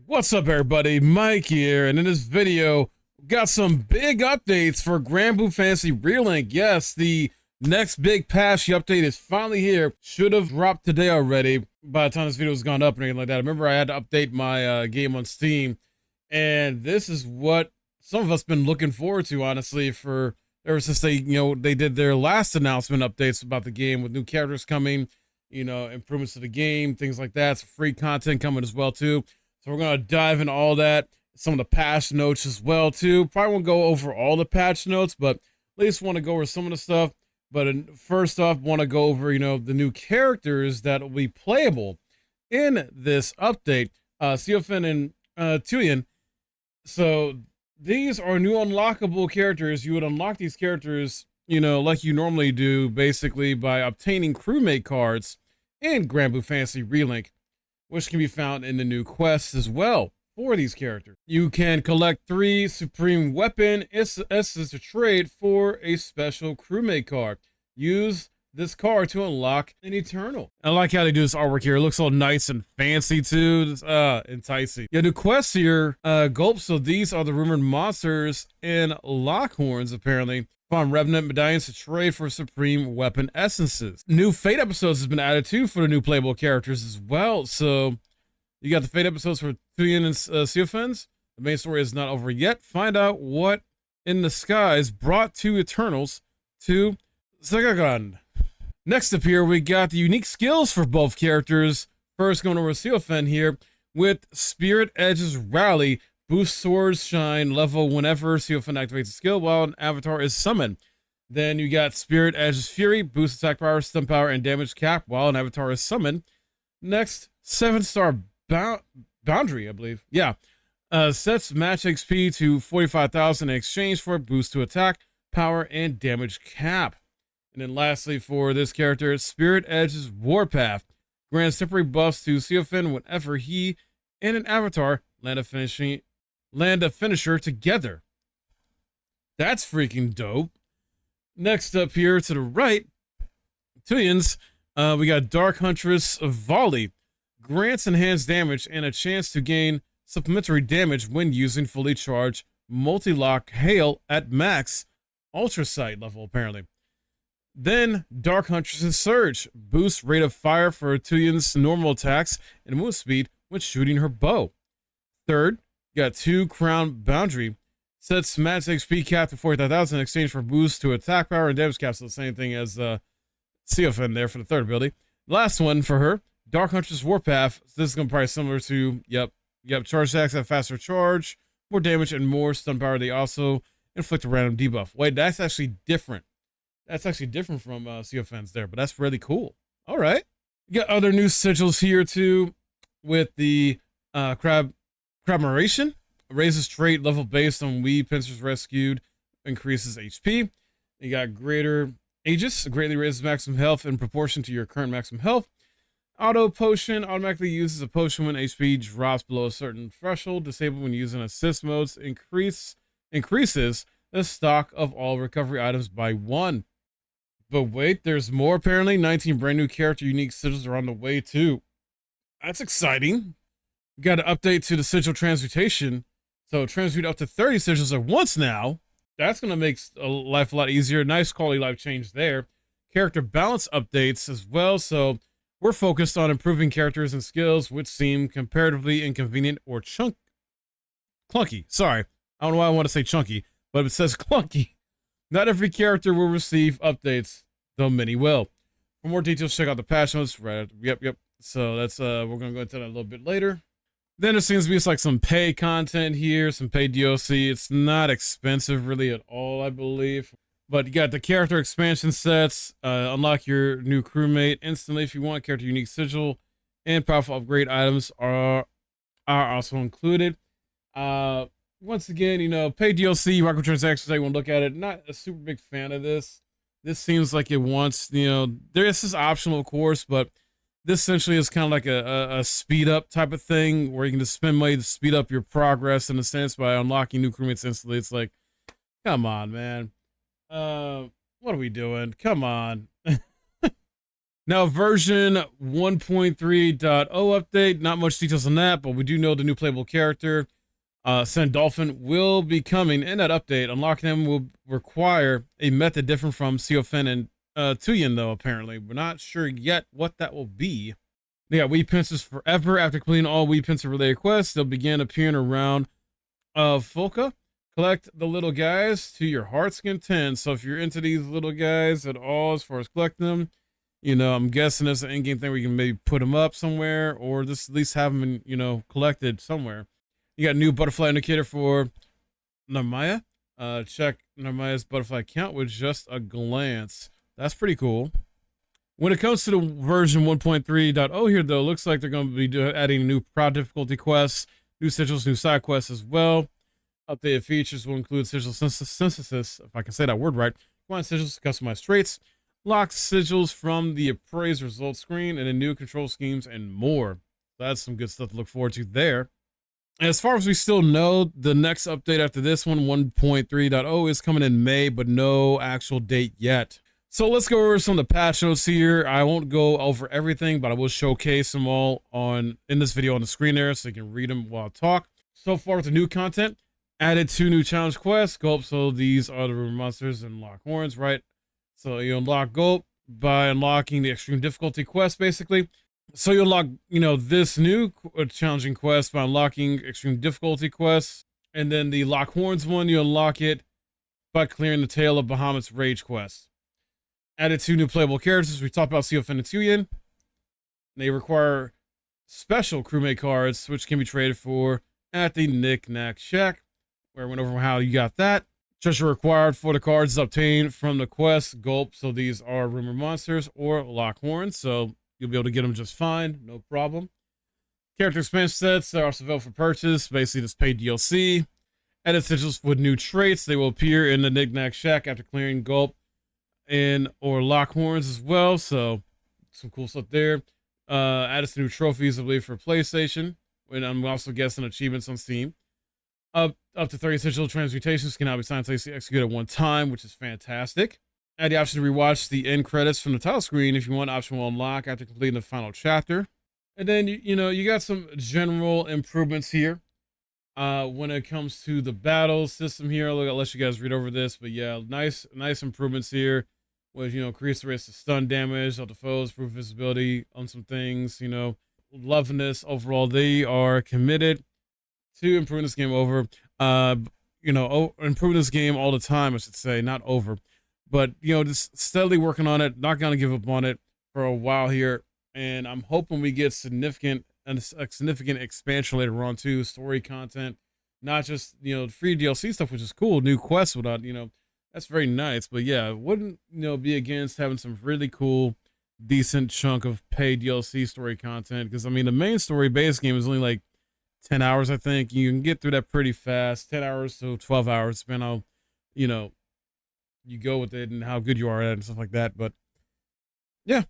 What's up, everybody? Mike here, and in this video, got some big updates for Granblue Fantasy Relink. Yes, the next big patchy update is finally here. Should have dropped today already by the time this video has gone up and anything like that. I remember I had to update my game on Steam, and this is what some of us been looking forward to, honestly, for ever since they did their last announcement updates about the game with new characters coming, improvements to the game, things like that. Some free content coming as well too. So we're going to dive into all that, some of the patch notes as well, too. Probably won't go over all the patch notes, but at least want to go over some of the stuff. But first off, want to go over, the new characters that will be playable in this update. Seofin and Tuyen. So these are new unlockable characters. You would unlock these characters, like you normally do, basically by obtaining crewmate cards in Granblue Fantasy Relink, which can be found in the new quests as well for these characters. You can collect 3 Supreme Weapon Essences to trade for a special crewmate card. Use this card to unlock an Eternal. I like how they do this artwork here. It looks all nice and fancy too. It's enticing. Yeah, the quests here, Gulp, so these are the rumored monsters and Lockhorns, apparently. Find Revenant medallions to trade for Supreme Weapon Essences. New Fate episodes has been added too for the new playable characters as well. So you got the Fate episodes for Tuyen and Seofens. The main story is not over yet. Find out what in the skies brought 2 Eternals to Sagagan. Next up here, we got the unique skills for both characters. First, going over Seofen here with Spirit Edge's Rally. Boost Sword's Shine level whenever Seofin activates a skill while an avatar is summoned. Then you got Spirit Edge's Fury, boost attack power, stun power, and damage cap while an avatar is summoned. Next, 7-star Boundary, I believe. Yeah. Sets match XP to 45,000 in exchange for a boost to attack, power, and damage cap. And then lastly, for this character, Spirit Edge's Warpath grants temporary buffs to Seofin whenever he and an avatar land a finisher together. That's freaking dope. Next up here to the right, Tuyen's, we got Dark Huntress of Volley. Grants enhanced damage and a chance to gain supplementary damage when using fully charged multi-lock hail at max ultra sight level, apparently. Then Dark Huntress's Surge boosts rate of fire for Tuyen's normal attacks and move speed when shooting her bow. Third, you got 2 Crown Boundary. Sets max XP cap to 45,000 in exchange for boost to attack power and damage cap. So the same thing as Seofin there for the third ability. Last one for her, Dark Huntress Warpath. This is going to be probably similar to, charge attacks have faster charge, more damage, and more stun power. They also inflict a random debuff. Wait, that's actually different. That's actually different from Seofin's there, but that's really cool. All right. You got other new sigils here too with the Crabmeration. Raises trait level based on weed pincers rescued, increases HP. You got Greater Aegis, greatly raises maximum health in proportion to your current maximum health. Auto Potion automatically uses a potion when HP drops below a certain threshold. Disabled when using assist modes. Increases the stock of all recovery items by 1. But wait, there's more apparently. 19 brand new character unique sigils are on the way too. That's exciting. You got an update to the sigil transmutation. So transmute up to 30 sigils at once now. That's going to make life a lot easier. Nice quality life change there. Character balance updates as well. So we're focused on improving characters and skills which seem comparatively inconvenient or clunky. Sorry, I don't know why I want to say chunky, but it says clunky. Not every character will receive updates, though many will. For more details, check out the patch notes. Right. Yep. So that's we're going to go into that a little bit later. Then it seems to be like some paid content here, some paid DLC. It's not expensive really at all, I believe. But you got the character expansion sets, unlock your new crewmate instantly if you want. Character unique sigil and powerful upgrade items are also included. Once again, paid DLC, microtransactions, I want to look at it. Not a super big fan of this. This seems like it wants, this is optional, of course, but this essentially is kind of like a speed up type of thing where you can just spend money to speed up your progress in a sense by unlocking new crewmates instantly. It's like, come on, man. What are we doing? Come on. Now, version 1.3.0 update, not much details on that, but we do know the new playable character, Sandolphin, will be coming in that update. Unlocking them will require a method different from Seofen and Tuyen, though, apparently. We're not sure yet what that will be. They got Wii Pincers forever. After completing all Wii Pincer related quests, they'll begin appearing around Folka. Collect the little guys to your heart's content. So if you're into these little guys at all, as far as collecting them, you know, I'm guessing it's an in-game thing where you can maybe put them up somewhere or just at least have them, you know, collected somewhere. You got a new butterfly indicator for Narmaya. Check Narmaya's butterfly count with just a glance. That's pretty cool. When it comes to the version 1.3.0 here, though, looks like they're going to be adding new prod difficulty quests, new sigils, new side quests as well. Updated features will include sigil synthesis, if I can say that word right. Combine sigils to customize traits, lock sigils from the appraised results screen, and then new control schemes and more. That's some good stuff to look forward to there. As far as we still know, the next update after this one, 1.3.0, is coming in May, but no actual date yet. So let's go over some of the patch notes here. I won't go over everything, but I will showcase them all in this video on the screen there, so you can read them while I talk. So far with the new content, added 2 new challenge quests. Gulp, so these are the rumor monsters and lock horns, right? So you unlock Gulp by unlocking the extreme difficulty quest, basically. So you unlock, you know, this new challenging quest by unlocking extreme difficulty quests. And then the lock horns one, you unlock it by clearing the Tale of Bahamut's Rage quest. Added 2 new playable characters. We talked about Seofen and Tuyen. They require special crewmate cards, which can be traded for at the Knick Knack Shack, where I went over how you got that. Treasure required for the cards is obtained from the quest Gulp. So these are rumor monsters or lock horns. So you'll be able to get them just fine, no problem. Character expansion sets are also available for purchase. Basically, just paid DLC. Added sigils with new traits. They will appear in the Knick Knack Shack after clearing Gulp or lock horns as well. So some cool stuff there. Added some new trophies, I believe, for PlayStation. And I'm also guessing achievements on Steam. Up to 30 sigil transmutations can now be simultaneously executed at one time, which is fantastic. Add the option to rewatch the end credits from the title screen if you want. Option will unlock after completing the final chapter. And then, you know, you got some general improvements here. When it comes to the battle system here, I'll let you guys read over this. But yeah, nice improvements here. With, you know, increase the risk of stun damage of the foes, improve visibility on some things, you know, loving this overall. They are committed to improving this game over, you know, improving this game all the time, I should say, not over, but, you know, just steadily working on it, not going to give up on it for a while here. And I'm hoping we get a significant expansion later on too, story content, not just, you know, free DLC stuff, which is cool, new quests without, you know, that's very nice. But yeah, wouldn't, you know, be against having some really cool, decent chunk of paid DLC story content. Because I mean, the main story base game is only like 10 hours, I think. You can get through that pretty fast. 10 hours to 12 hours, depending on how, you know, you go with it and how good you are at it and stuff like that. But yeah.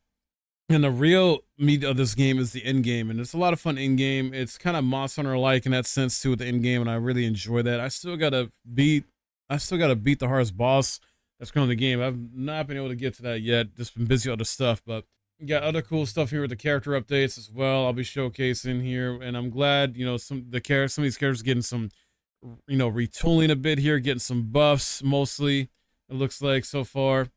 And the real meat of this game is the end game, and it's a lot of fun in game. It's kind of Monster Hunter like in that sense too with the end game, and I really enjoy that. I still gotta beat the hardest boss that's coming in the game. I've not been able to get to that yet. Just been busy with other stuff, but you got other cool stuff here with the character updates as well. I'll be showcasing here, and I'm glad, you know, some of these characters getting some, you know, retooling a bit here, getting some buffs mostly. It looks like so far.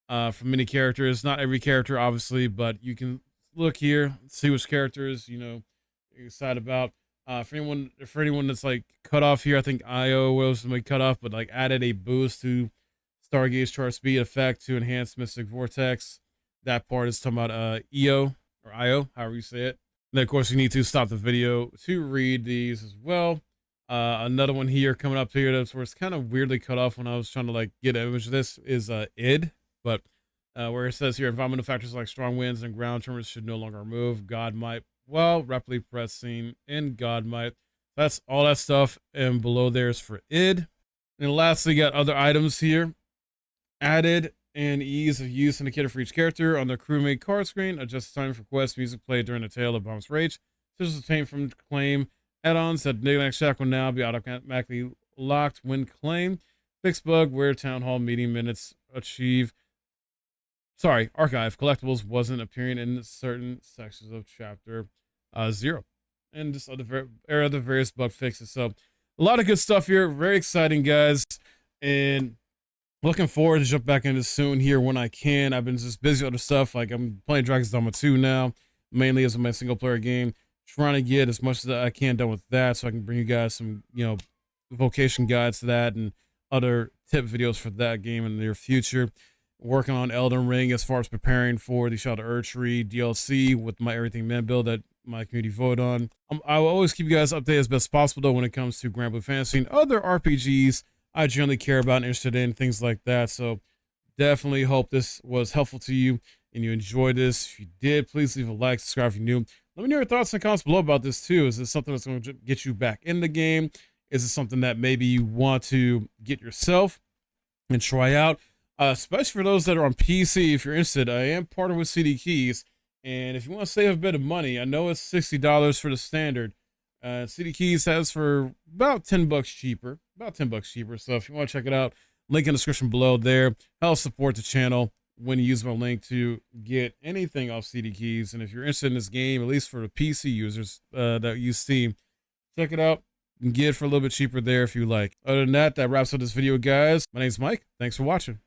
From many characters, not every character obviously, but you can look here, see which characters, you know, you're excited about. For anyone that's like cut off here, I think IO was cut off, but like added a boost to Stargaze chart speed effect to enhance Mystic Vortex. That part is talking about EO or IO, however you say it. And then of course you need to stop the video to read these as well. Another one here coming up here that's where it's kind of weirdly cut off when I was trying to like get an image of this is id. But where it says here, environmental factors like strong winds and ground tremors should no longer move. God might, well, rapidly pressing in God might. That's all that stuff. And below there is for id. And lastly, got other items here. Added and ease of use indicator for each character on the crewmate card screen. Adjust the time for quest music played during the Tale of Bahamut's Rage. This is obtained from claim add-ons that Knick Knack Shack will now be automatically locked when claimed. Fix bug where town hall meeting minutes achieve sorry, archive collectibles wasn't appearing in certain sections of chapter 0, and just other various bug fixes. So a lot of good stuff here. Very exciting, guys, and looking forward to jump back into soon here when I can. I've been just busy with other stuff. Like I'm playing Dragon's Dogma 2 now, mainly as my single player game, trying to get as much as I can done with that so I can bring you guys some, vocation guides to that and other tip videos for that game in the near future. Working on Elden Ring as far as preparing for the Shadow Archery DLC with my Everything Men build that my community vote on. I will always keep you guys updated as best possible though when it comes to Granblue Fantasy and other RPGs I generally care about and interested in, things like that. So definitely hope this was helpful to you and you enjoyed this. If you did, please leave a like, subscribe if you're new. Let me know your thoughts in the comments below about this too. Is this something that's going to get you back in the game? Is it something that maybe you want to get yourself and try out? Especially for those that are on PC, if you're interested, I am partnered with CD Keys. And if you want to save a bit of money, I know it's $60 for the standard. CD Keys has for about $10 cheaper, So if you want to check it out, link in the description below there. Help support the channel when you use my link to get anything off CD Keys. And if you're interested in this game, at least for the PC users that use Steam, check it out. You can get it for a little bit cheaper there if you like. Other than that, that wraps up this video, guys. My name's Mike. Thanks for watching.